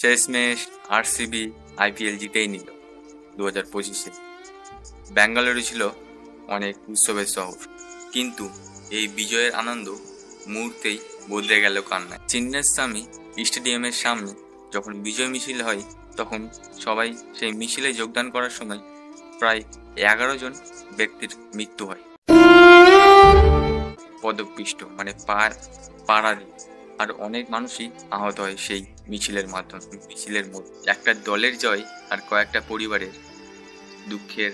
শেষমেশ RCB IPL জিতেই নিল 2025-এ। ব্যাঙ্গালোরে ছিল অনেক উৎসবের শহর, কিন্তু এই বিজয়ের আনন্দ মুহূর্তেই বদলে গেল কান্নায়। চিন্নাস্বামী স্টেডিয়ামের সামনে যখন বিজয় মিছিল হয়, তখন সবাই সেই মিছিলে যোগদান করার সময় প্রায় 11 জন ব্যক্তির মৃত্যু হয়। পদপিষ্ট মানে পাড়া দিয়ে, আর অনেক মানুষই আহত হয় সেই মিছিলের মধ্যে। একটা দলের জয় আর কয়েকটা পরিবারের দুঃখের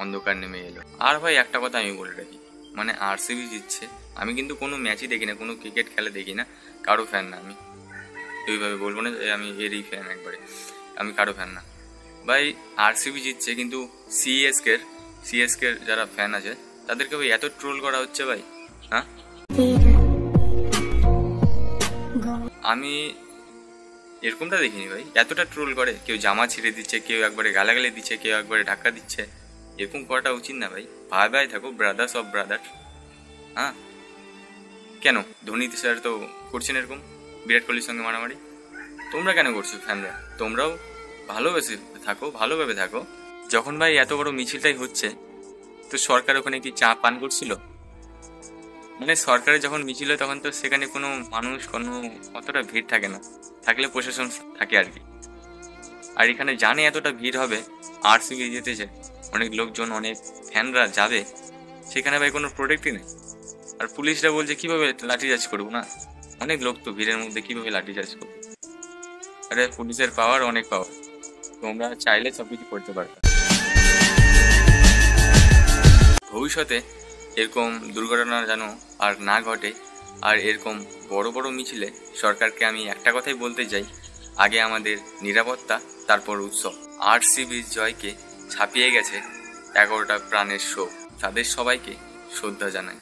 অন্ধকার নেমে এলো। আর ভাই একটা কথা আমি বলে রাখি, মানে আরসিবি জিতছে, আমি কিন্তু কোনো ম্যাচই দেখি না, কোনো ক্রিকেট খেলা দেখি না, কারো ফ্যান না আমি। এইভাবে বলবো না যে আমি এরই ফ্যান, একবারে আমি কারো ফ্যান না ভাই। আরসিবি জিতছে, কিন্তু সিএসকের যারা ফ্যান আছে তাদেরকে ভাই এত ট্রোল করা হচ্ছে ভাই। হ্যাঁ, আমি এরকমটা দেখিনি ভাই, এতটা ট্রোল করে। কেউ জামা ছিঁড়ে দিচ্ছে, কেউ একবারে গালাগালি দিচ্ছে, কেউ একবারে ধাক্কা দিচ্ছে। এরকম করাটা উচিত না ভাই। ভাই থাকো, ব্রাদার্স অফ ব্রাদার। হ্যাঁ, কেন ধোনি স্যার তো করছেন এরকম বিরাট কোহলির সঙ্গে মারামারি, তোমরা কেন করছো ফ্যানরা? তোমরাও ভালোভাবে থাকো। যখন ভাই এত বড় মিছিলটাই হচ্ছে, তো সরকার ওখানে কি চা পান করছিল? মানে সরকারের যখন মিছিল হয় তখন তো সেখানে কোনো মানুষ অতটা ভিড় থাকে না, থাকলে প্রশাসন থাকে আর কি। আর এখানে জানে এতটা ভিড় হবে, আরসিবি যেতেছে, অনেক লোকজন, অনেক ফ্যানরা যাবে, সেখানে ভাই কোনো প্রোটেক্টই নেই। আর পুলিশরা বলছে কিভাবে লাঠিচার্জ করবো, না অনেক লোক তো ভিড়ের মধ্যে কিভাবে লাঠিচার্জ করবো? আরে পুলিশের পাওয়ার অনেক পাওয়ার, তোমরা চাইলে সবকিছু করতে পারবে। ভবিষ্যতে এরকম দুর্ঘটনা যেন আর না ঘটে। আর এরকম বড় বড় মিছিলে সরকারকে আমি একটা কথাই বলতে চাই, আগে আমাদের নিরাপত্তা, তারপর উৎসব। আরসিবির জয়কে ছাপিয়ে গেছে 11টা প্রাণের শোক, তাদের সবাইকে শ্রদ্ধা জানাই।